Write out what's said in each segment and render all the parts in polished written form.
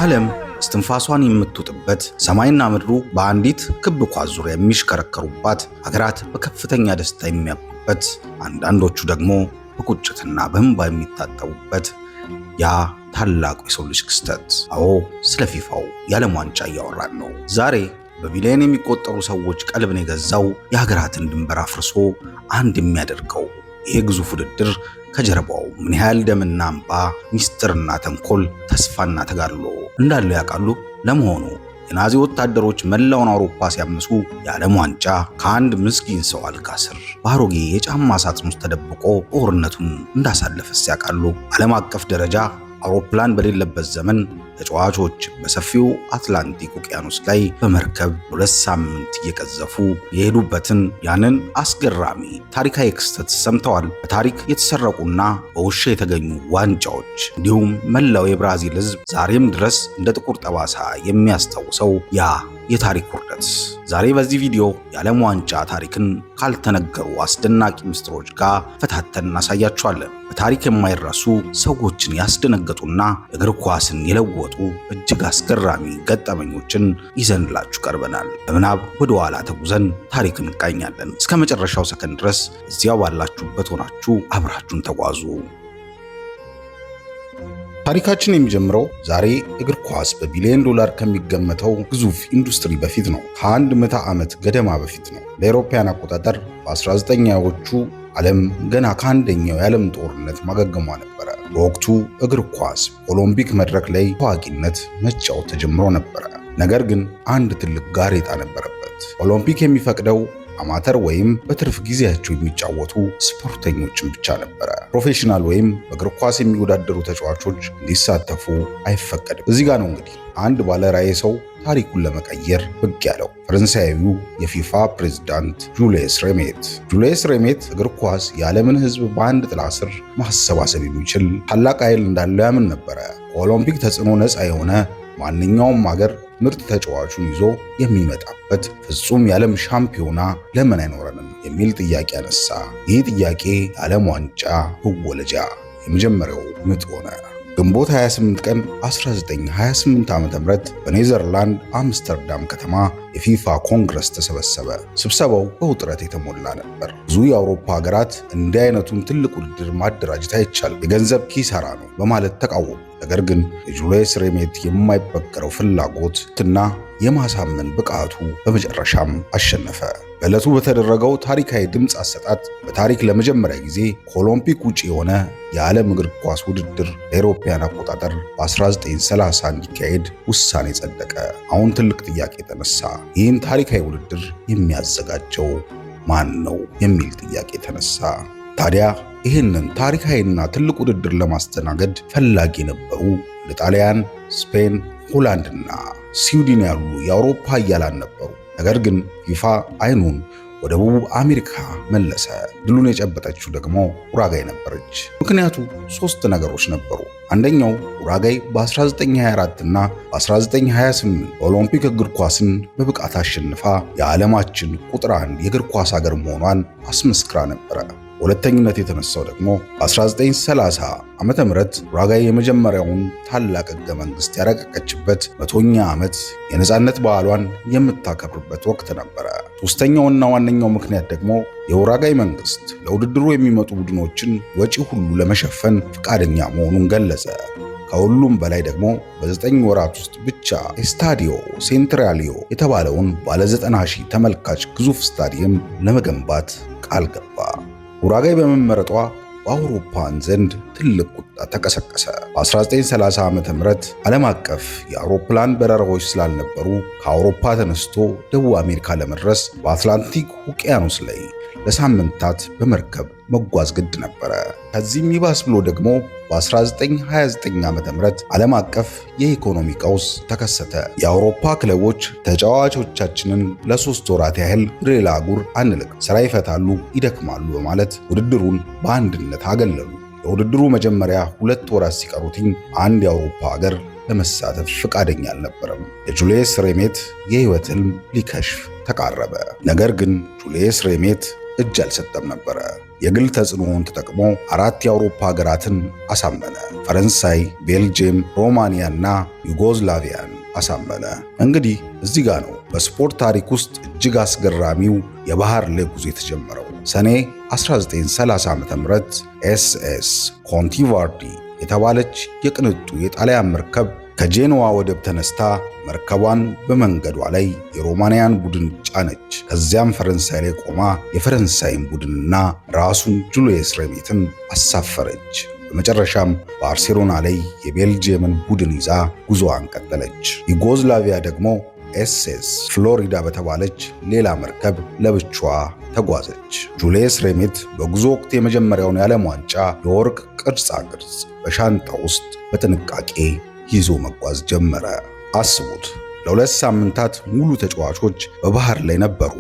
ዓለም እስትንፋሷን የምትውጥበት ሰማይና ምድሩ በአንዲት ክብ ኳስ ዙሪያ የሚሽከረከሩባት ሀገራት በከፍተኛ ደስታ የሚያብቡበት አንዳንዶቹ ደግሞ በቁጭትና በእንባ የሚታጠቡበት ያ ታላቁ የሰው ልጅ ክስተት። አዎ ስለ ፊፋው የዓለም ዋንጫ እያወራን ነው። ዛሬ በቢሊዮን የሚቆጠሩ ሰዎች ቀልብን የገዛው የሀገራትን ድንበር አፍርሶ አንድ የሚያደርገው ይሄ ግዙፍ ውድድር ከጀርባው ምን ያህል ደምና እንባ፣ ሚስጥርና ተንኮል፣ ተስፋና ተጋድሎ እንዳለው ያውቃሉ? ለመሆኑ የናዚ ወታደሮች መላውን አውሮፓ ሲያምሱ የዓለም ዋንጫ ከአንድ ምስኪን ሰው አልጋ ስር በአሮጌ የጫማ ሳጥን ውስጥ ተደብቆ ጦርነቱን እንዳሳለፈስ ያውቃሉ? ዓለም አቀፍ ደረጃ አውሮፕላን በሌለበት ዘመን ተጫዋቾች በሰፊው አትላንቲክ ውቅያኖስ ላይ በመርከብ 2 ሳምንት እየቀዘፉ የሄዱበትን ያንን አስገራሚ ታሪካዊ ክስተት ሰምተዋል? በታሪክ የተሰረቁና በውሻ የተገኙ ዋንጫዎች እንዲሁም መላው የብራዚል ሕዝብ ዛሬም ድረስ እንደ ጥቁር ጠባሳ የሚያስታውሰው ያ የታሪክ ውርደት። ዛሬ በዚህ ቪዲዮ የዓለም ዋንጫ ታሪክን ካልተነገሩ አስደናቂ ምስጢሮች ጋር ፈታተን እናሳያችኋለን። በታሪክ የማይረሱ ሰዎችን ያስደነገጡና እግር ኳስን የለወጡ እጅግ አስገራሚ ገጠመኞችን ይዘንላችሁ ቀርበናል። በምናብ ወደ ኋላ ተጉዘን ታሪክን እንቃኛለን። እስከ መጨረሻው ሰከንድ ድረስ እዚያው ባላችሁበት ሆናችሁ አብራችሁን ተጓዙ። ታሪካችን የሚጀምረው ዛሬ እግር ኳስ በቢሊዮን ዶላር ከሚገመተው ግዙፍ ኢንዱስትሪ በፊት ነው። ከ100 ምዕተ ዓመት ገደማ በፊት ነው። በአውሮፓውያን አቆጣጠር በ19ኛዎቹ ዓለም ገና ከአንደኛው የዓለም ጦርነት ማገገሟ ነበረ። በወቅቱ እግር ኳስ ኦሎምፒክ መድረክ ላይ ታዋቂነት መጫወት ተጀምሮ ነበረ። ነገር ግን አንድ ትልቅ ጋሬጣ ነበረበት። ኦሎምፒክ የሚፈቅደው አማተር ወይም በትርፍ ጊዜያቸው የሚጫወቱ ስፖርተኞችን ብቻ ነበረ። ፕሮፌሽናል ወይም በእግር ኳስ የሚወዳደሩ ተጫዋቾች እንዲሳተፉ አይፈቀድም። እዚህ ጋር ነው እንግዲህ አንድ ባለ ራዕይ ሰው ታሪኩን ለመቀየር ብቅ ያለው፣ ፈረንሳዊው የፊፋ ፕሬዝዳንት ጁልየስ ሬሜት። ጁልየስ ሬሜት እግር ኳስ የዓለምን ሕዝብ በአንድ ጥላ ስር ማሰባሰብ የሚችል ታላቅ ኃይል እንዳለው ያምን ነበረ። ከኦሎምፒክ ተጽዕኖ ነፃ የሆነ ማንኛውም ሀገር ምርጥ ተጫዋቹን ይዞ የሚመጣበት ፍጹም የዓለም ሻምፒዮና ለምን አይኖረንም የሚል ጥያቄ አነሳ። ይህ ጥያቄ የዓለም ዋንጫ መወለጃ የመጀመሪያው ምጥ ሆነ። ግንቦት 28 ቀን 1928 ዓ.ም በኔዘርላንድ አምስተርዳም ከተማ የፊፋ ኮንግረስ ተሰበሰበ። ስብሰባው በውጥረት የተሞላ ነበር። ብዙ የአውሮፓ ሀገራት እንዲህ አይነቱን ትልቅ ውድድር ማደራጀት አይቻልም፣ የገንዘብ ኪሳራ ነው በማለት ተቃወሙ። ነገር ግን የጁልየስ ሬሜት የማይበገረው ፍላጎትና የማሳመን ብቃቱ በመጨረሻም አሸነፈ። በዕለቱ በተደረገው ታሪካዊ ድምፅ አሰጣጥ በታሪክ ለመጀመሪያ ጊዜ ከኦሎምፒክ ውጪ የሆነ የዓለም እግር ኳስ ውድድር ለአውሮፓውያን አቆጣጠር በ1930 እንዲካሄድ ውሳኔ ጸደቀ። አሁን ትልቅ ጥያቄ ተነሳ። ይህን ታሪካዊ ውድድር የሚያዘጋጀው ማን ነው የሚል ጥያቄ ተነሳ። ታዲያ ይህንን ታሪካዊና ትልቅ ውድድር ለማስተናገድ ፈላጊ የነበሩ እንደ ጣሊያን፣ ስፔን፣ ሆላንድና ስዊድን ያሉ የአውሮፓ ኃያላን ነበሩ። ነገር ግን ፊፋ አይኑን ወደ ደቡብ አሜሪካ መለሰ። ድሉን የጨበጠችው ደግሞ ኡራጋይ ነበረች። ምክንያቱ 3 ነገሮች ነበሩ። አንደኛው ኡራጋይ በ1924 እና በ1928 በኦሎምፒክ እግር ኳስን በብቃት አሸንፋ የዓለማችን ቁጥር 1 የእግር ኳስ ሀገር መሆኗን አስመስክራ ነበረ። ሁለተኝነት የተነሳው ደግሞ በ1930 ዓመተ ምህረት ኡራጋይ የመጀመሪያውን ታላቅ ሕገ መንግሥት ያረቀቀችበት 100ኛ ዓመት የነጻነት በዓሏን የምታከብርበት ወቅት ነበረ። ሶስተኛውና ዋነኛው ምክንያት ደግሞ የኡራጋይ መንግሥት ለውድድሩ የሚመጡ ቡድኖችን ወጪ ሁሉ ለመሸፈን ፈቃደኛ መሆኑን ገለጸ። ከሁሉም በላይ ደግሞ በ9 ወራት ውስጥ ብቻ ኤስታዲዮ ሴንትራሊዮ የተባለውን ባለ 90,000 ተመልካች ግዙፍ ስታዲየም ለመገንባት ቃል ገባ። ኡራጋይ በመመረጧ በአውሮፓን ዘንድ ትልቅ ቁጣ ተቀሰቀሰ። በ1930 ዓ.ም ዓለም አቀፍ የአውሮፕላን በረራዎች ስላልነበሩ ከአውሮፓ ተነስቶ ደቡብ አሜሪካ ለመድረስ በአትላንቲክ ውቅያኖስ ላይ ለሳምንታት በመርከብ መጓዝ ግድ ነበረ። ከዚህም ይባስ ብሎ ደግሞ በ1929 ዓ.ም ዓለም አቀፍ የኢኮኖሚ ቀውስ ተከሰተ። የአውሮፓ ክለቦች ተጫዋቾቻችንን ለ3 ወራት ያህል ወደ ሌላ አህጉር አንልክ፣ ስራ ይፈታሉ፣ ይደክማሉ በማለት ውድድሩን በአንድነት አገለሉ። የውድድሩ መጀመሪያ 2 ወራት ሲቀሩትኝ አንድ የአውሮፓ ሀገር ለመሳተፍ ፈቃደኛ አልነበረም። የጁልየስ ሬሜት የህይወት ህልም ሊከሽፍ ተቃረበ። ነገር ግን ጁልየስ ሬሜት እጅ አልሰጠም ነበረ። የግል ተጽዕኖውን ተጠቅሞ 4 የአውሮፓ ሀገራትን አሳመነ። ፈረንሳይ፣ ቤልጅየም፣ ሮማኒያና ዩጎዝላቪያን አሳመነ። እንግዲህ እዚህ ጋር ነው በስፖርት ታሪክ ውስጥ እጅግ አስገራሚው የባህር ላይ ጉዞ የተጀመረው። ሰኔ 1930 ዓ.ም ኤስኤስ ኮንቲቫርዲ የተባለች የቅንጡ የጣሊያን መርከብ ከጄኖዋ ወደብ ተነስታ መርከቧን በመንገዷ ላይ የሮማንያን ቡድን ጫነች። ከዚያም ፈረንሳይ ላይ ቆማ የፈረንሳይን ቡድንና ራሱን ጁልየስ ሬሜትን አሳፈረች። በመጨረሻም ባርሴሎና ላይ የቤልጅየምን ቡድን ይዛ ጉዞዋን ቀጠለች። ዩጎዝላቪያ ደግሞ ኤስኤስ ፍሎሪዳ በተባለች ሌላ መርከብ ለብቻዋ ተጓዘች። ጁልየስ ሬሜት በጉዞ ወቅት የመጀመሪያውን የዓለም ዋንጫ የወርቅ ቅርጻ ቅርጽ በሻንጣ ውስጥ በጥንቃቄ ይዞ መጓዝ ጀመረ። አስቡት፣ ለ2 ሳምንታት ሙሉ ተጫዋቾች በባህር ላይ ነበሩ።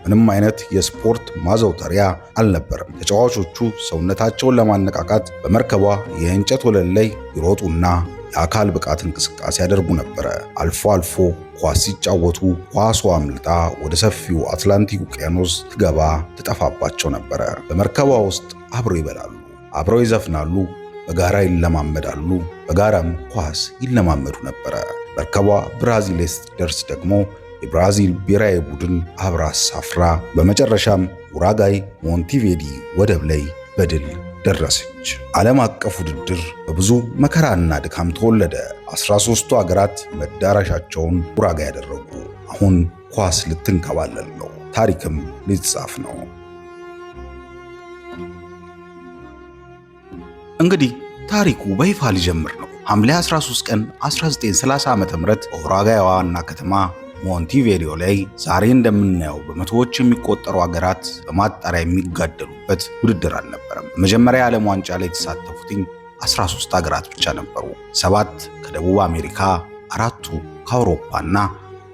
ምንም አይነት የስፖርት ማዘውተሪያ አልነበረም። ተጫዋቾቹ ሰውነታቸውን ለማነቃቃት በመርከቧ የእንጨት ወለል ላይ ይሮጡና የአካል ብቃት እንቅስቃሴ ያደርጉ ነበረ። አልፎ አልፎ ኳስ ሲጫወቱ ኳሷ አምልጣ ወደ ሰፊው አትላንቲክ ውቅያኖስ ትገባ ትጠፋባቸው ነበረ። በመርከቧ ውስጥ አብረው ይበላሉ፣ አብረው ይዘፍናሉ፣ በጋራ ይለማመዳሉ፣ በጋራም ኳስ ይለማመዱ ነበረ። መርከቧ ብራዚል ላይ ስትደርስ ደግሞ የብራዚል ብሔራዊ ቡድን አብራ አሳፍራ በመጨረሻም ኡራጋይ ሞንቲቬዲ ወደብ ላይ በድል ደረሰች። ዓለም አቀፍ ውድድር በብዙ መከራና ድካም ተወለደ። 13ቱ ሀገራት መዳረሻቸውን ኡራጋይ ያደረጉ። አሁን ኳስ ልትንከባለል ነው፣ ታሪክም ሊጻፍ ነው። እንግዲህ ታሪኩ በይፋ ሊጀምር ነው። ሐምሌ 13 ቀን 1930 ዓ.ም በኡራጋይ ዋና ከተማ ሞንቲቪዲዮ ላይ ዛሬ እንደምናየው በመቶዎች የሚቆጠሩ ሀገራት በማጣሪያ የሚጋደሉበት ውድድር አልነበረም። በመጀመሪያ የዓለም ዋንጫ ላይ የተሳተፉት 13 ሀገራት ብቻ ነበሩ። 7 ከደቡብ አሜሪካ፣ 4ቱ ከአውሮፓና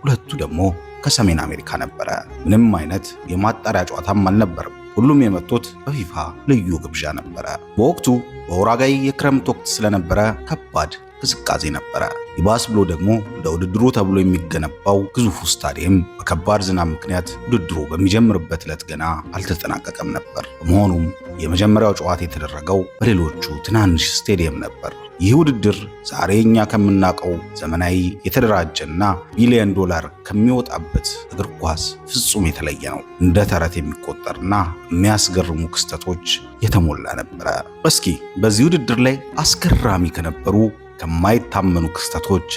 2ቱ ደግሞ ከሰሜን አሜሪካ ነበረ። ምንም አይነት የማጣሪያ ጨዋታም አልነበረም። ሁሉም የመጡት በፊፋ ልዩ ግብዣ ነበረ። በወቅቱ በኡራጋይ የክረምት ወቅት ስለነበረ ከባድ ቅዝቃዜ ነበረ። ይባስ ብሎ ደግሞ ለውድድሩ ተብሎ የሚገነባው ግዙፉ ስታዲየም በከባድ ዝናብ ምክንያት ውድድሩ በሚጀምርበት ዕለት ገና አልተጠናቀቀም ነበር። በመሆኑም የመጀመሪያው ጨዋታ የተደረገው በሌሎቹ ትናንሽ ስቴዲየም ነበር። ይህ ውድድር ዛሬ እኛ ከምናውቀው ዘመናዊ የተደራጀና ቢሊዮን ዶላር ከሚወጣበት እግር ኳስ ፍጹም የተለየ ነው። እንደ ተረት የሚቆጠርና የሚያስገርሙ ክስተቶች የተሞላ ነበረ። እስኪ በዚህ ውድድር ላይ አስገራሚ ከነበሩ ከማይታመኑ ክስተቶች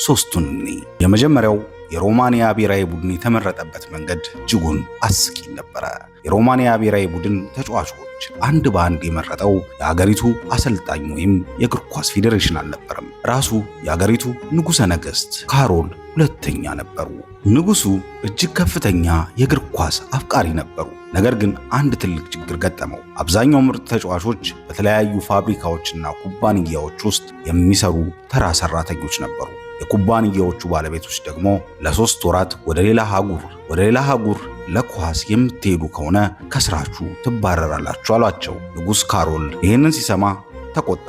3ቱን እንይ። የመጀመሪያው የሮማኒያ ብሔራዊ ቡድን የተመረጠበት መንገድ እጅጉን አስቂኝ ነበረ። የሮማኒያ ብሔራዊ ቡድን ተጫዋቾች አንድ በአንድ የመረጠው የአገሪቱ አሰልጣኝ ወይም የእግር ኳስ ፌዴሬሽን አልነበረም። ራሱ የአገሪቱ ንጉሠ ነገሥት ካሮል ሁለተኛ ነበሩ። ንጉሱ እጅግ ከፍተኛ የእግር ኳስ አፍቃሪ ነበሩ። ነገር ግን አንድ ትልቅ ችግር ገጠመው። አብዛኛው ምርጥ ተጫዋቾች በተለያዩ ፋብሪካዎችና ኩባንያዎች ውስጥ የሚሰሩ ተራ ሰራተኞች ነበሩ። የኩባንያዎቹ ባለቤቶች ደግሞ ለ3 ወራት ወደ ሌላ ሀገር ለኳስ የምትሄዱ ከሆነ ከስራችሁ ትባረራላችሁ አሏቸው። ንጉሥ ካሮል ይህንን ሲሰማ ተቆጣ።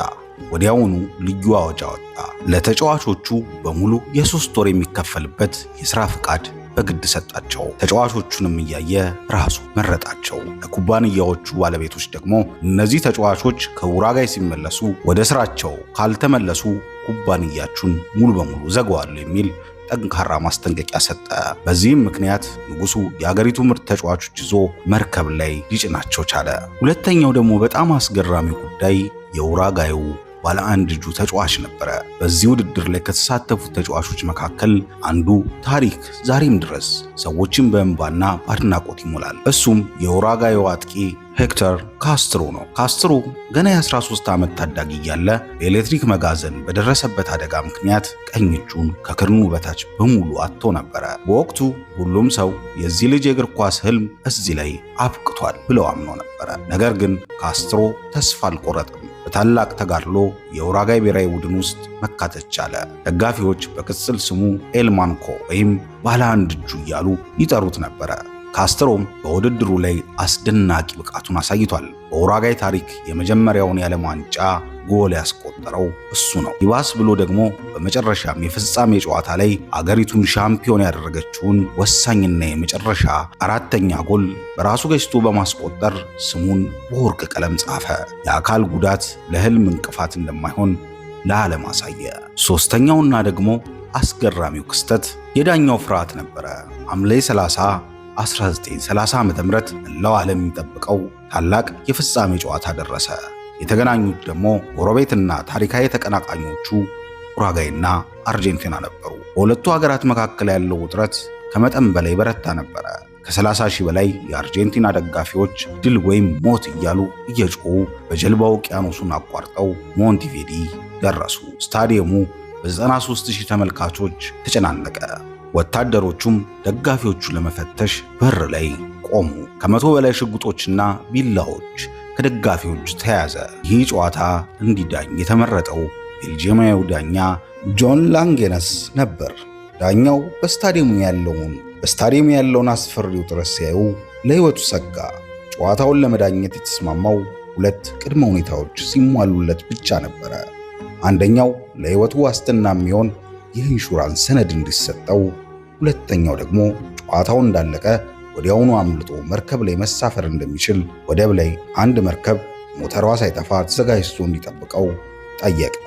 ወዲያውኑ ልዩ አዋጅ አወጣ። ለተጫዋቾቹ በሙሉ የ3 ወር የሚከፈልበት የሥራ ፍቃድ በግድ ሰጣቸው። ተጫዋቾቹንም እያየ ራሱ መረጣቸው። ለኩባንያዎቹ ባለቤቶች ደግሞ እነዚህ ተጫዋቾች ከኡራጋይ ሲመለሱ ወደ ስራቸው ካልተመለሱ ኩባንያችሁን ሙሉ በሙሉ ዘጋዋለሁ የሚል ጠንካራ ማስጠንቀቂያ ሰጠ። በዚህም ምክንያት ንጉሱ የአገሪቱ ምርጥ ተጫዋቾች ይዞ መርከብ ላይ ሊጭናቸው ቻለ። ሁለተኛው ደግሞ በጣም አስገራሚ ጉዳይ የኡራጋዩ ባለ አንድ እጁ ተጫዋች ነበረ። በዚህ ውድድር ላይ ከተሳተፉት ተጫዋቾች መካከል አንዱ ታሪክ ዛሬም ድረስ ሰዎችን በእንባና በአድናቆት ይሞላል። እሱም የኡራጋዩ አጥቂ ሄክተር ካስትሮ ነው። ካስትሮ ገና የ13 ዓመት ታዳጊ እያለ በኤሌክትሪክ መጋዘን በደረሰበት አደጋ ምክንያት ቀኝ እጁን ከክርኑ በታች በሙሉ አጥቶ ነበረ። በወቅቱ ሁሉም ሰው የዚህ ልጅ የእግር ኳስ ህልም እዚህ ላይ አብቅቷል ብለው አምኖ ነበረ። ነገር ግን ካስትሮ ተስፋ አልቆረጠም። በታላቅ ተጋድሎ የኡራጋይ ብሔራዊ ቡድን ውስጥ መካተት ቻለ። ደጋፊዎች በቅጽል ስሙ ኤልማንኮ ወይም ባለ አንድ እጁ እያሉ ይጠሩት ነበረ። ካስትሮም በውድድሩ ላይ አስደናቂ ብቃቱን አሳይቷል። በኡራጋይ ታሪክ የመጀመሪያውን የዓለም ዋንጫ ጎል ያስቆጠረው እሱ ነው። ይባስ ብሎ ደግሞ በመጨረሻም የፍጻሜ ጨዋታ ላይ አገሪቱን ሻምፒዮን ያደረገችውን ወሳኝና የመጨረሻ አራተኛ ጎል በራሱ ገጭቶ በማስቆጠር ስሙን በወርቅ ቀለም ጻፈ። የአካል ጉዳት ለህልም እንቅፋት እንደማይሆን ለዓለም አሳየ። ሶስተኛውና ደግሞ አስገራሚው ክስተት የዳኛው ፍርሃት ነበረ። ሐምሌ 30 1930 ዓ.ም መላው ዓለም የሚጠብቀው ታላቅ የፍጻሜ ጨዋታ ደረሰ። የተገናኙት ደግሞ ጎረቤትና ታሪካዊ ተቀናቃኞቹ ኡራጋይና አርጀንቲና ነበሩ። በሁለቱ ሀገራት መካከል ያለው ውጥረት ከመጠን በላይ በረታ ነበረ። ከ30 ሺህ በላይ የአርጀንቲና ደጋፊዎች ድል ወይም ሞት እያሉ እየጮሁ በጀልባ ውቅያኖሱን አቋርጠው ሞንቴቪዲ ደረሱ። ስታዲየሙ በ93,000 ተመልካቾች ተጨናነቀ። ወታደሮቹም ደጋፊዎቹን ለመፈተሽ በር ላይ ቆሙ። ከ100 በላይ ሽጉጦችና ቢላዎች ከደጋፊዎች ተያዘ። ይህ ጨዋታ እንዲዳኝ የተመረጠው ቤልጂየማዊው ዳኛ ጆን ላንጌነስ ነበር። ዳኛው በስታዲየሙ ያለውን አስፈሪ ውጥረት ሲያዩ ለሕይወቱ ሰጋ። ጨዋታውን ለመዳኘት የተስማማው ሁለት ቅድመ ሁኔታዎች ሲሟሉለት ብቻ ነበረ። አንደኛው ለሕይወቱ ዋስትና የሚሆን የኢንሹራንስ ሰነድ እንዲሰጠው፣ ሁለተኛው ደግሞ ጨዋታው እንዳለቀ ወዲያውኑ አምልጦ መርከብ ላይ መሳፈር እንደሚችል ወደብ ላይ አንድ መርከብ ሞተሯ ሳይጠፋ ተዘጋጅቶ እንዲጠብቀው ጠየቀ።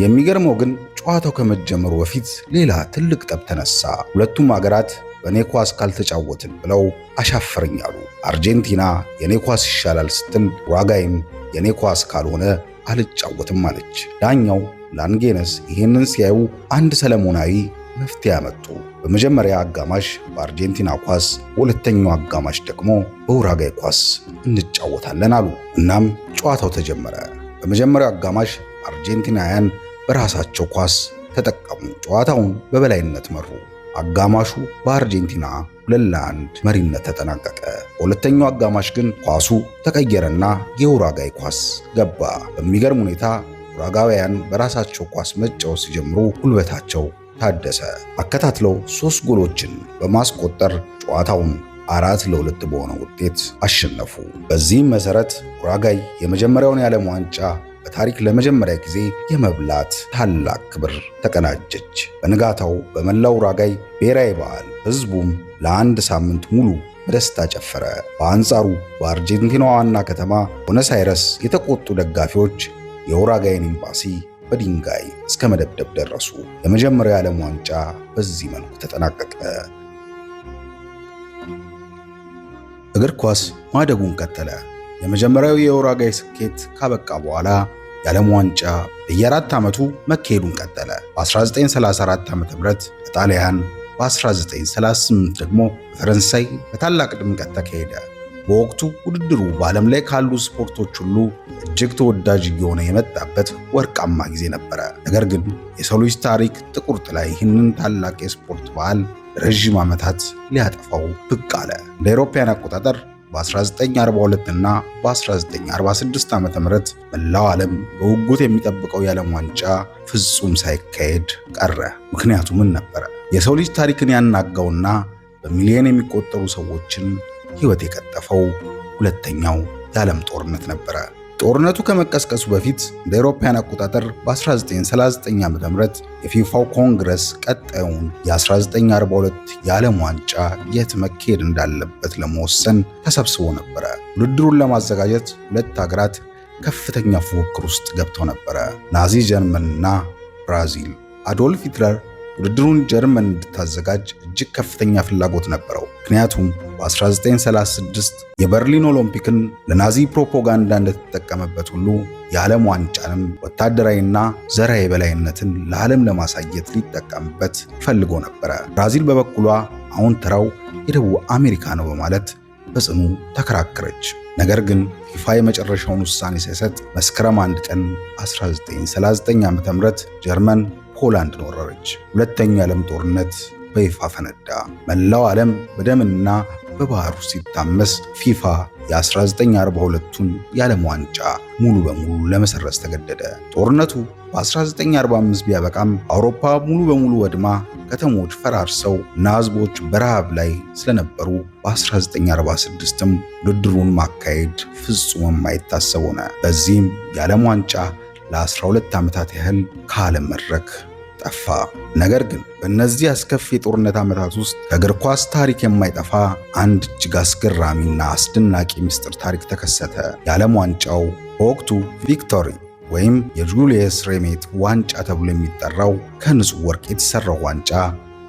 የሚገርመው ግን ጨዋታው ከመጀመሩ በፊት ሌላ ትልቅ ጠብ ተነሳ። ሁለቱም ሀገራት በኔ ኳስ ካልተጫወትን ብለው አሻፈረኝ አሉ። አርጀንቲና የኔ ኳስ ይሻላል ስትል፣ ኡራጋይም የኔ ኳስ ካልሆነ አልጫወትም አለች። ዳኛው ላንጌነስ ይህንን ሲያዩ አንድ ሰለሞናዊ መፍትሄ ያመጡ። በመጀመሪያ አጋማሽ በአርጀንቲና ኳስ፣ በሁለተኛው አጋማሽ ደግሞ በኡራጋይ ኳስ እንጫወታለን አሉ። እናም ጨዋታው ተጀመረ። በመጀመሪያው አጋማሽ አርጀንቲናውያን በራሳቸው ኳስ ተጠቀሙ። ጨዋታውን በበላይነት መሩ። አጋማሹ በአርጀንቲና 2-1 መሪነት ተጠናቀቀ። በሁለተኛው አጋማሽ ግን ኳሱ ተቀየረና የኡራጋይ ኳስ ገባ። በሚገርም ሁኔታ ኡራጋውያን በራሳቸው ኳስ መጫወት ሲጀምሩ ጉልበታቸው ታደሰ። አከታትለው 3 ጎሎችን በማስቆጠር ጨዋታውን 4-2 በሆነ ውጤት አሸነፉ። በዚህም መሰረት ኡራጋይ የመጀመሪያውን የዓለም ዋንጫ በታሪክ ለመጀመሪያ ጊዜ የመብላት ታላቅ ክብር ተቀናጀች። በንጋታው በመላው ኡራጋይ ብሔራዊ በዓል፣ ህዝቡም ለአንድ ሳምንት ሙሉ በደስታ ጨፈረ። በአንጻሩ በአርጀንቲና ዋና ከተማ ቦነስ አይረስ የተቆጡ ደጋፊዎች የኡራጋይን ኤምባሲ በድንጋይ እስከ መደብደብ ደረሱ። የመጀመሪያው የዓለም ዋንጫ በዚህ መልኩ ተጠናቀቀ። እግር ኳስ ማደጉን ቀጠለ። የመጀመሪያው የኡራጋይ ስኬት ካበቃ በኋላ የዓለም ዋንጫ በየ4 ዓመቱ መካሄዱን ቀጠለ። በ1934 ዓ.ም በጣሊያን፣ በ1938 ደግሞ በፈረንሳይ በታላቅ ድምቀት ተካሄደ። በወቅቱ ውድድሩ በዓለም ላይ ካሉ ስፖርቶች ሁሉ እጅግ ተወዳጅ እየሆነ የመጣበት ወርቃማ ጊዜ ነበረ። ነገር ግን የሰው ልጅ ታሪክ ጥቁር ጥላ ይህንን ታላቅ የስፖርት በዓል ረዥም ዓመታት ሊያጠፋው ብቅ አለ። እንደ አውሮፓውያን አቆጣጠር በ1942 እና በ1946 ዓ.ም መላው ዓለም በውጉት የሚጠብቀው የዓለም ዋንጫ ፍጹም ሳይካሄድ ቀረ። ምክንያቱ ምን ነበረ? የሰው ልጅ ታሪክን ያናጋውና በሚሊዮን የሚቆጠሩ ሰዎችን ሕይወት የቀጠፈው ሁለተኛው የዓለም ጦርነት ነበረ። ጦርነቱ ከመቀስቀሱ በፊት እንደ አውሮፓውያን አቆጣጠር በ1939 ዓ.ም የፊፋው ኮንግረስ ቀጣዩን የ1942 የዓለም ዋንጫ የት መካሄድ እንዳለበት ለመወሰን ተሰብስቦ ነበረ። ውድድሩን ለማዘጋጀት ሁለት ሀገራት ከፍተኛ ፉክክር ውስጥ ገብተው ነበረ፣ ናዚ ጀርመንና ብራዚል። አዶልፍ ሂትለር ውድድሩን ጀርመን እንድታዘጋጅ እጅግ ከፍተኛ ፍላጎት ነበረው። ምክንያቱም በ1936 የበርሊን ኦሎምፒክን ለናዚ ፕሮፓጋንዳ እንደተጠቀመበት ሁሉ የዓለም ዋንጫንም ወታደራዊና ዘራዊ የበላይነትን ለዓለም ለማሳየት ሊጠቀምበት ፈልጎ ነበረ። ብራዚል በበኩሏ አሁን ተራው የደቡብ አሜሪካ ነው በማለት በጽኑ ተከራከረች። ነገር ግን ፊፋ የመጨረሻውን ውሳኔ ሳይሰጥ መስከረም 1 ቀን 1939 ዓ.ም ጀርመን ፖላንድን ወረረች። ሁለተኛው የዓለም ጦርነት በይፋ ፈነዳ። መላው ዓለም በደምና በባህር ውስጥ ሲታመስ ፊፋ የ1942ቱን የዓለም ዋንጫ ሙሉ በሙሉ ለመሰረዝ ተገደደ። ጦርነቱ በ1945 ቢያበቃም አውሮፓ ሙሉ በሙሉ ወድማ ከተሞች ፈራርሰው እና ህዝቦች በረሃብ ላይ ስለነበሩ በ1946ም ውድድሩን ማካሄድ ፍጹም የማይታሰብ ሆነ። በዚህም የዓለም ዋንጫ ለ12 ዓመታት ያህል ከዓለም መድረክ ጠፋ። ነገር ግን በእነዚህ አስከፊ የጦርነት ዓመታት ውስጥ ከእግር ኳስ ታሪክ የማይጠፋ አንድ እጅግ አስገራሚና አስደናቂ ምስጢር ታሪክ ተከሰተ። የዓለም ዋንጫው በወቅቱ ቪክቶሪ ወይም የጁልየስ ሬሜት ዋንጫ ተብሎ የሚጠራው ከንጹህ ወርቅ የተሰራው ዋንጫ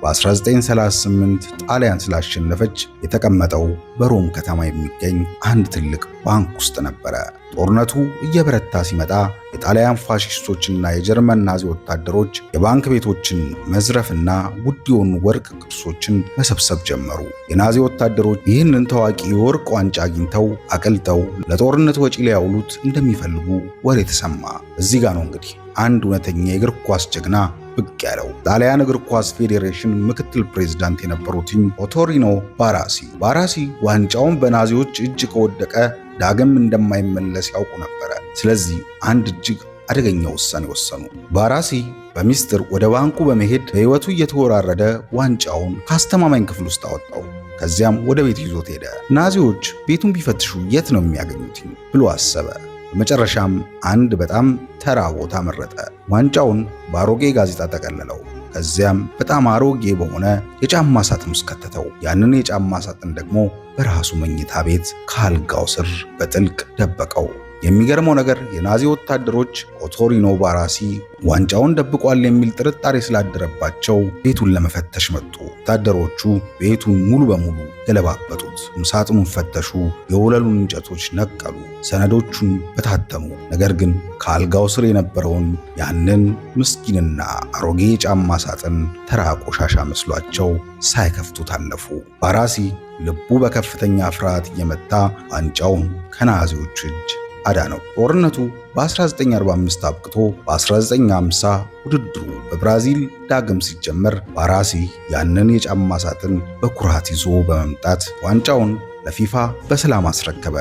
በ1938 ጣሊያን ስላሸነፈች የተቀመጠው በሮም ከተማ የሚገኝ አንድ ትልቅ ባንክ ውስጥ ነበረ። ጦርነቱ እየበረታ ሲመጣ የጣሊያን ፋሺስቶችና የጀርመን ናዚ ወታደሮች የባንክ ቤቶችን መዝረፍና ውድ የሆኑ ወርቅ ቅርሶችን መሰብሰብ ጀመሩ። የናዚ ወታደሮች ይህንን ታዋቂ የወርቅ ዋንጫ አግኝተው አቅልጠው ለጦርነት ወጪ ሊያውሉት እንደሚፈልጉ ወሬ ተሰማ። እዚህ ጋር ነው እንግዲህ አንድ እውነተኛ የእግር ኳስ ጀግና ብቅ ያለው። ጣሊያን እግር ኳስ ፌዴሬሽን ምክትል ፕሬዝዳንት የነበሩትኝ ኦቶሪኖ ባራሲ ዋንጫውን በናዚዎች እጅ ከወደቀ ዳግም እንደማይመለስ ያውቁ ነበረ። ስለዚህ አንድ እጅግ አደገኛ ውሳኔ ወሰኑ። ባራሲ በሚስጥር ወደ ባንኩ በመሄድ በሕይወቱ እየተወራረደ ዋንጫውን ከአስተማማኝ ክፍል ውስጥ አወጣው። ከዚያም ወደ ቤት ይዞት ሄደ። ናዚዎች ቤቱን ቢፈትሹ የት ነው የሚያገኙት ብሎ አሰበ። በመጨረሻም አንድ በጣም ተራ ቦታ መረጠ። ዋንጫውን በአሮጌ ጋዜጣ ጠቀለለው። ከዚያም በጣም አሮጌ በሆነ የጫማ ሳጥን ውስጥ ከተተው። ያንን የጫማ ሳጥን ደግሞ በራሱ መኝታ ቤት ከአልጋው ስር በጥልቅ ደበቀው። የሚገርመው ነገር የናዚ ወታደሮች ኦቶሪኖ ባራሲ ዋንጫውን ደብቋል የሚል ጥርጣሬ ስላደረባቸው ቤቱን ለመፈተሽ መጡ። ወታደሮቹ ቤቱን ሙሉ በሙሉ ገለባበጡት። ሳጥኑን ፈተሹ፣ የወለሉን እንጨቶች ነቀሉ፣ ሰነዶቹን በታተኑ። ነገር ግን ከአልጋው ስር የነበረውን ያንን ምስኪንና አሮጌ የጫማ ሳጥን ተራ ቆሻሻ መስሏቸው ሳይከፍቱት አለፉ። ባራሲ ልቡ በከፍተኛ ፍርሃት እየመታ ዋንጫውን ከናዚዎቹ እጅ አዳነው። ጦርነቱ በ1945 አብቅቶ በ1950 ውድድሩ በብራዚል ዳግም ሲጀመር ባራሲ ያንን የጫማ ሳጥን በኩራት ይዞ በመምጣት ዋንጫውን ለፊፋ በሰላም አስረከበ።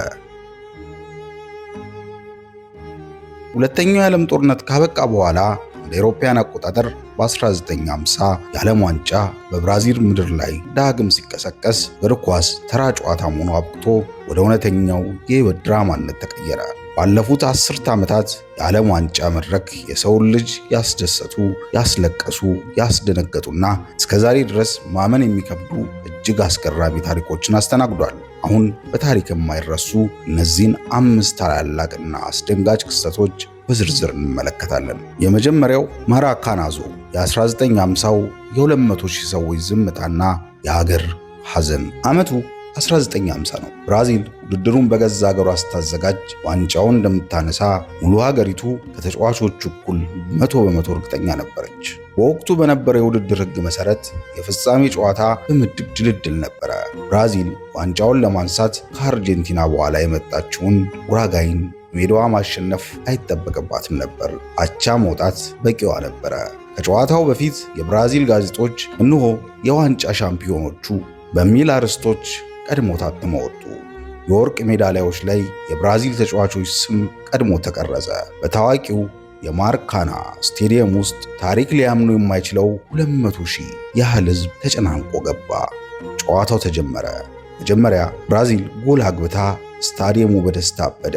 ሁለተኛው የዓለም ጦርነት ካበቃ በኋላ እንደ አውሮፓውያን አቆጣጠር በ1950 የዓለም ዋንጫ በብራዚል ምድር ላይ ዳግም ሲቀሰቀስ እግር ኳስ ተራ ጨዋታ ሆኖ አብቅቶ ወደ እውነተኛው የሕይወት ድራማነት ተቀየረ። ባለፉት 10 ዓመታት የዓለም ዋንጫ መድረክ የሰውን ልጅ ያስደሰቱ፣ ያስለቀሱ፣ ያስደነገጡና እስከዛሬ ድረስ ማመን የሚከብዱ እጅግ አስገራሚ ታሪኮችን አስተናግዷል። አሁን በታሪክ የማይረሱ እነዚህን 5 ታላላቅና አስደንጋጭ ክስተቶች በዝርዝር እንመለከታለን። የመጀመሪያው ማራካናዞ የ1950ው የ200,000 ሰዎች ዝምታና የሀገር ሐዘን። ዓመቱ 1950 ነው። ብራዚል ውድድሩን በገዛ ሀገሯ ስታዘጋጅ ዋንጫውን እንደምታነሳ ሙሉ ሀገሪቱ ከተጫዋቾቹ እኩል 100% እርግጠኛ ነበረች። በወቅቱ በነበረው የውድድር ሕግ መሰረት የፍጻሜ ጨዋታ በምድብ ድልድል ነበረ። ብራዚል ዋንጫውን ለማንሳት ከአርጀንቲና በኋላ የመጣችውን ኡራጋይን ሜዳዋ ማሸነፍ አይጠበቅባትም ነበር። አቻ መውጣት በቂዋ ነበረ። ከጨዋታው በፊት የብራዚል ጋዜጦች እነሆ የዋንጫ ሻምፒዮኖቹ በሚል አርዕስቶች ቀድሞ ታትመው ወጡ። የወርቅ ሜዳሊያዎች ላይ የብራዚል ተጫዋቾች ስም ቀድሞ ተቀረጸ። በታዋቂው የማራካና ስቴዲየም ውስጥ ታሪክ ሊያምኑ የማይችለው 200,000 ያህል ሕዝብ ተጨናንቆ ገባ። ጨዋታው ተጀመረ። መጀመሪያ ብራዚል ጎል አግብታ ስታዲየሙ በደስታ አበደ።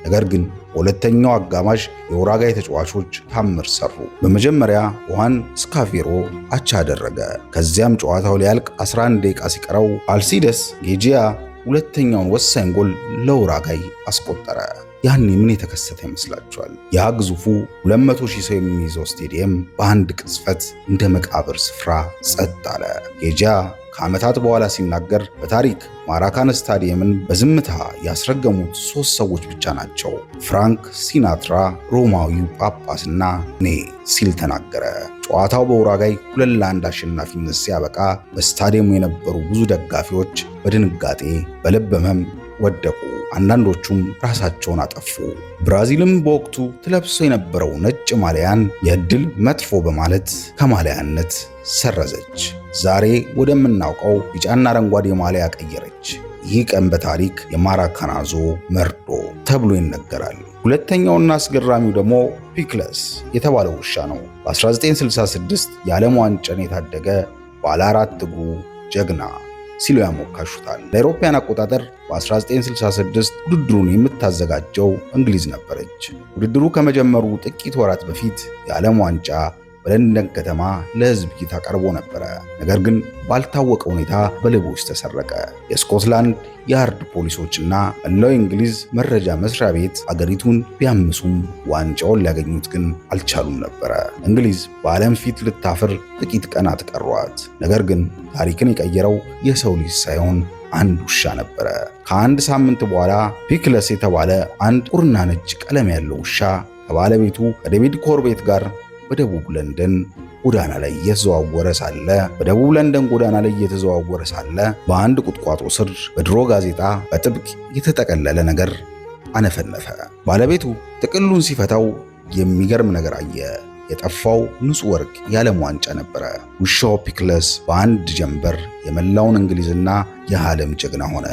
ነገር ግን በሁለተኛው አጋማሽ የኡራጋይ ተጫዋቾች ታምር ሰሩ። በመጀመሪያ ዋን ስካቬሮ አቻ አደረገ። ከዚያም ጨዋታው ሊያልቅ 11 ደቂቃ ሲቀረው አልሲደስ ጌጂያ ሁለተኛውን ወሳኝ ጎል ለኡራጋይ አስቆጠረ። ያኔ ምን የተከሰተ ይመስላችኋል? ያ ግዙፉ 200,000 ሰው የሚይዘው ስቴዲየም በአንድ ቅጽበት እንደ መቃብር ስፍራ ጸጥ አለ። ጌጂያ ከዓመታት በኋላ ሲናገር በታሪክ ማራካና ስታዲየምን በዝምታ ያስረገሙት 3 ሰዎች ብቻ ናቸው፣ ፍራንክ ሲናትራ፣ ሮማዊው ጳጳስና እኔ ሲል ተናገረ። ጨዋታው በኡራጋይ 2-1 አሸናፊነት ሲያበቃ በስታዲየሙ የነበሩ ብዙ ደጋፊዎች በድንጋጤ በልብ ህመም ወደቁ። አንዳንዶቹም ራሳቸውን አጠፉ። ብራዚልም በወቅቱ ትለብሶ የነበረው ነጭ ማሊያን የዕድል መጥፎ በማለት ከማሊያነት ሰረዘች። ዛሬ ወደምናውቀው ቢጫና አረንጓዴ ማሊያ ቀየረች። ይህ ቀን በታሪክ የማራካናዞ መርዶ ተብሎ ይነገራል። ሁለተኛውና አስገራሚው ደግሞ ፒክለስ የተባለው ውሻ ነው። በ1966 የዓለም ዋንጫን የታደገ ባለ 4 እግሩ ጀግና ሲሉ ያሞካሹታል። ለአውሮፓውያን አቆጣጠር በ1966 ውድድሩን የምታዘጋጀው እንግሊዝ ነበረች። ውድድሩ ከመጀመሩ ጥቂት ወራት በፊት የዓለም ዋንጫ በለንደን ከተማ ለሕዝብ እይታ ቀርቦ ነበረ። ነገር ግን ባልታወቀ ሁኔታ በሌቦች ተሰረቀ። የስኮትላንድ ያርድ ፖሊሶችና መላው እንግሊዝ መረጃ መስሪያ ቤት አገሪቱን ቢያምሱም ዋንጫውን ሊያገኙት ግን አልቻሉም ነበረ። እንግሊዝ በዓለም ፊት ልታፍር ጥቂት ቀናት ቀሯት። ነገር ግን ታሪክን የቀየረው የሰው ልጅ ሳይሆን አንድ ውሻ ነበረ። ከአንድ ሳምንት በኋላ ፒክለስ የተባለ አንድ ጥቁርና ነጭ ቀለም ያለው ውሻ ከባለቤቱ ከዴቪድ ኮርቤት ጋር በደቡብ ለንደን ጎዳና ላይ እየተዘዋወረ ሳለ በአንድ ቁጥቋጦ ስር በድሮ ጋዜጣ በጥብቅ የተጠቀለለ ነገር አነፈነፈ። ባለቤቱ ጥቅሉን ሲፈታው የሚገርም ነገር አየ። የጠፋው ንጹህ ወርቅ የዓለም ዋንጫ ነበረ። ውሻው ፒክለስ በአንድ ጀንበር የመላውን እንግሊዝና የዓለም ጀግና ሆነ።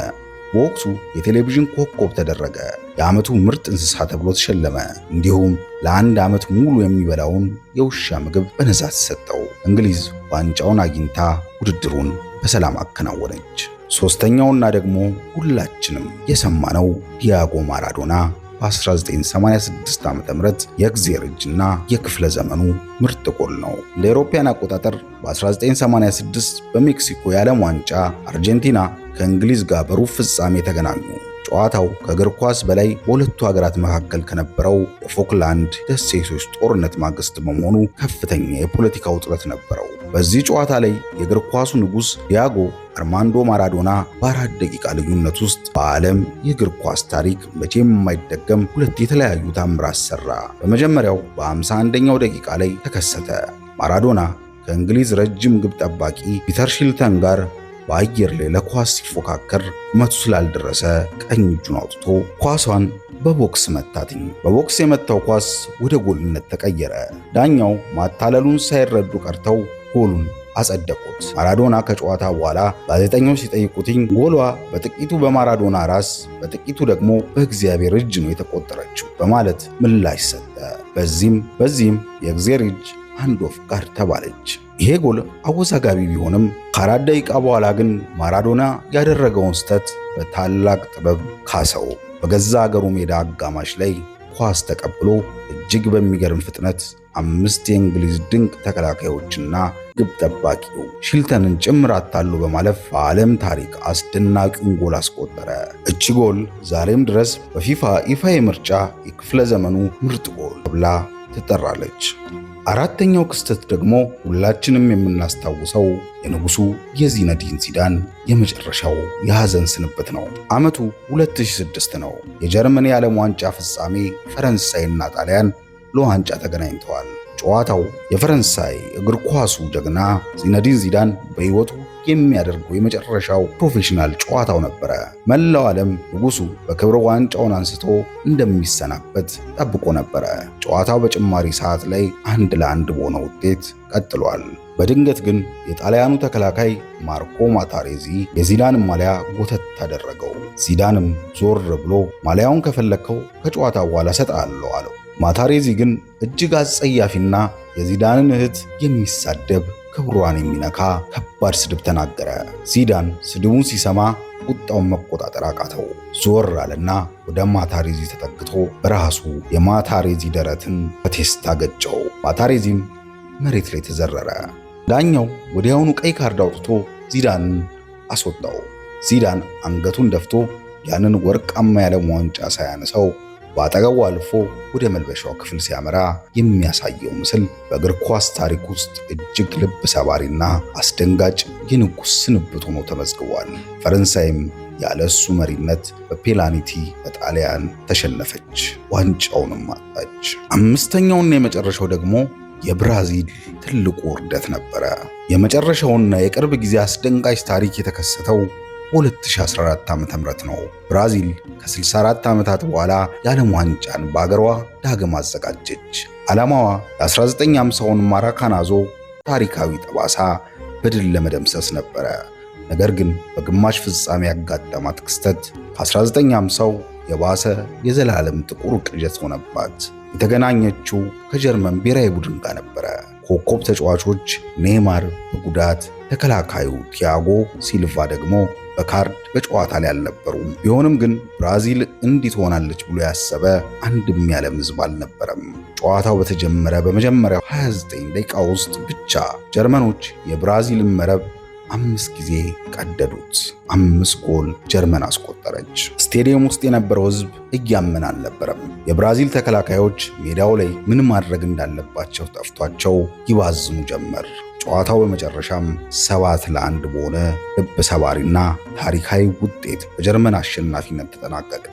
በወቅቱ የቴሌቪዥን ኮከብ ተደረገ። የዓመቱ ምርጥ እንስሳ ተብሎ ተሸለመ። እንዲሁም ለአንድ ዓመት ሙሉ የሚበላውን የውሻ ምግብ በነፃ ተሰጠው። እንግሊዝ ዋንጫውን አግኝታ ውድድሩን በሰላም አከናወነች። ሶስተኛውና ደግሞ ሁላችንም የሰማነው ዲያጎ ማራዶና በ1986 ዓ.ም የእግዚአብሔር እጅና የክፍለ ዘመኑ ምርጥ ጎል ነው። እንደ አውሮፓውያን አቆጣጠር በ1986 በሜክሲኮ የዓለም ዋንጫ አርጀንቲና ከእንግሊዝ ጋር በሩብ ፍጻሜ ተገናኙ። ጨዋታው ከእግር ኳስ በላይ በሁለቱ ሀገራት መካከል ከነበረው የፎክላንድ ደሴቶች ጦርነት ማግስት በመሆኑ ከፍተኛ የፖለቲካ ውጥረት ነበረው። በዚህ ጨዋታ ላይ የእግር ኳሱ ንጉሥ ዲያጎ አርማንዶ ማራዶና በ4 ደቂቃ ልዩነት ውስጥ በዓለም የእግር ኳስ ታሪክ መቼም የማይደገም ሁለት የተለያዩ ታምራት ሰራ። በመጀመሪያው በ51ኛው ደቂቃ ላይ ተከሰተ። ማራዶና ከእንግሊዝ ረጅም ግብ ጠባቂ ፒተር ሺልተን ጋር በአየር ላይ ለኳስ ሲፎካከር መቱ ስላልደረሰ ቀኝ እጁን አውጥቶ ኳሷን በቦክስ መታትኝ። በቦክስ የመታው ኳስ ወደ ጎልነት ተቀየረ። ዳኛው ማታለሉን ሳይረዱ ቀርተው ጎሉን አጸደቁት። ማራዶና ከጨዋታ በኋላ ጋዜጠኞች ሲጠይቁትኝ ጎሏ በጥቂቱ በማራዶና ራስ በጥቂቱ ደግሞ በእግዚአብሔር እጅ ነው የተቆጠረችው በማለት ምላሽ ሰጠ። በዚህም የእግዚአብሔር እጅ አንድ ወፍ ጋር ተባለች። ይሄ ጎል አወዛጋቢ ቢሆንም ከ4 ደቂቃ በኋላ ግን ማራዶና ያደረገውን ስህተት በታላቅ ጥበብ ካሰው። በገዛ አገሩ ሜዳ አጋማሽ ላይ ኳስ ተቀብሎ እጅግ በሚገርም ፍጥነት 5 የእንግሊዝ ድንቅ ተከላካዮችና ግብ ጠባቂው ሺልተንን ጭምር አታሎ በማለፍ በዓለም ታሪክ አስደናቂውን ጎል አስቆጠረ። እቺ ጎል ዛሬም ድረስ በፊፋ ይፋዊ ምርጫ የክፍለ ዘመኑ ምርጥ ጎል ተብላ ትጠራለች። አራተኛው ክስተት ደግሞ ሁላችንም የምናስታውሰው የንጉሱ የዚነዲን ዚዳን የመጨረሻው የሐዘን ስንብት ነው። ዓመቱ 2006 ነው። የጀርመን የዓለም ዋንጫ ፍጻሜ ፈረንሳይና ጣሊያን ለዋንጫ ተገናኝተዋል። ጨዋታው የፈረንሳይ እግር ኳሱ ጀግና ዚነዲን ዚዳን በሕይወቱ የሚያደርገው የመጨረሻው ፕሮፌሽናል ጨዋታው ነበረ። መላው ዓለም ንጉሱ በክብረ ዋንጫውን አንስቶ እንደሚሰናበት ጠብቆ ነበረ። ጨዋታው በጭማሪ ሰዓት ላይ 1-1 በሆነ ውጤት ቀጥሏል። በድንገት ግን የጣሊያኑ ተከላካይ ማርኮ ማታሬዚ የዚዳን ማሊያ ጎተት አደረገው። ዚዳንም ዞር ብሎ ማሊያውን ከፈለከው ከጨዋታ በኋላ ሰጣለሁ አለው። ማታሬዚ ግን እጅግ አጸያፊና የዚዳንን እህት የሚሳደብ ክብሯን የሚነካ ከባድ ስድብ ተናገረ። ዚዳን ስድቡን ሲሰማ ቁጣውን መቆጣጠር አቃተው። ዞር አለና ወደ ማታሬዚ ተጠግቶ በራሱ የማታሬዚ ደረትን በቴስታ ገጨው። ማታሬዚም መሬት ላይ ተዘረረ። ዳኛው ወዲያውኑ ቀይ ካርድ አውጥቶ ዚዳንን አስወጣው። ዚዳን አንገቱን ደፍቶ ያንን ወርቃማ የዓለም ዋንጫ ሳያነሳው በአጠገቡ አልፎ ወደ መልበሻው ክፍል ሲያመራ የሚያሳየው ምስል በእግር ኳስ ታሪክ ውስጥ እጅግ ልብ ሰባሪና አስደንጋጭ የንጉሥ ስንብት ሆኖ ተመዝግቧል። ፈረንሳይም ያለ እሱ መሪነት በፔናልቲ በጣሊያን ተሸነፈች፣ ዋንጫውንም አጣች። አምስተኛውና የመጨረሻው ደግሞ የብራዚል ትልቁ ውርደት ነበረ። የመጨረሻውና የቅርብ ጊዜ አስደንጋጭ ታሪክ የተከሰተው በ2014 ዓ.ም ነው። ብራዚል ከ64 ዓመታት በኋላ የዓለም ዋንጫን በአገሯ ዳግም አዘጋጀች። ዓላማዋ የ1950ውን ማራካናዞ ታሪካዊ ጠባሳ በድል ለመደምሰስ ነበረ። ነገር ግን በግማሽ ፍጻሜ ያጋጠማት ክስተት ከ1950ው የባሰ የዘላለም ጥቁር ቅዠት ሆነባት። የተገናኘችው ከጀርመን ብሔራዊ ቡድን ጋር ነበረ። ኮከብ ተጫዋቾች ኔይማር በጉዳት፣ ተከላካዩ ቲያጎ ሲልቫ ደግሞ በካርድ በጨዋታ ላይ አልነበሩም። ቢሆንም ግን ብራዚል እንዲህ ትሆናለች ብሎ ያሰበ አንድም የዓለም ሕዝብ አልነበረም። ጨዋታው በተጀመረ በመጀመሪያው 29 ደቂቃ ውስጥ ብቻ ጀርመኖች የብራዚልን መረብ 5 ጊዜ ቀደዱት። 5 ጎል ጀርመን አስቆጠረች። ስቴዲየም ውስጥ የነበረው ሕዝብ እያመን አልነበረም። የብራዚል ተከላካዮች ሜዳው ላይ ምን ማድረግ እንዳለባቸው ጠፍቷቸው ይባዝኑ ጀመር። ጨዋታው በመጨረሻም 7-1 በሆነ ልብ ሰባሪና ታሪካዊ ውጤት በጀርመን አሸናፊነት ተጠናቀቀ።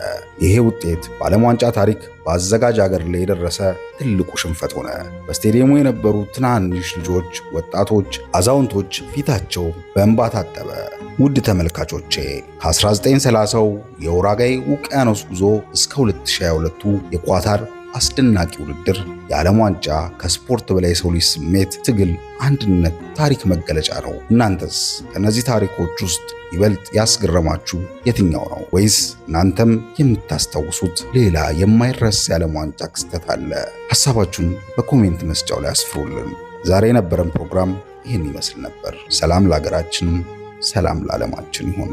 ይሄ ውጤት በዓለም ዋንጫ ታሪክ በአዘጋጅ ሀገር ላይ የደረሰ ትልቁ ሽንፈት ሆነ። በስቴዲየሙ የነበሩ ትናንሽ ልጆች፣ ወጣቶች፣ አዛውንቶች ፊታቸው በእንባ ታጠበ። ውድ ተመልካቾቼ ከ1930ው የኡራጋይ ውቅያኖስ ጉዞ እስከ 2022ቱ የኳታር አስደናቂ ውድድር የዓለም ዋንጫ ከስፖርት በላይ የሰው ልጅ ስሜት፣ ትግል፣ አንድነት፣ ታሪክ መገለጫ ነው። እናንተስ ከነዚህ ታሪኮች ውስጥ ይበልጥ ያስገረማችሁ የትኛው ነው? ወይስ እናንተም የምታስታውሱት ሌላ የማይረሳ የዓለም ዋንጫ ክስተት አለ? ሐሳባችሁን በኮሜንት መስጫው ላይ አስፍሩልን። ዛሬ የነበረን ፕሮግራም ይህን ይመስል ነበር። ሰላም ለሀገራችን፣ ሰላም ለዓለማችን ይሁን።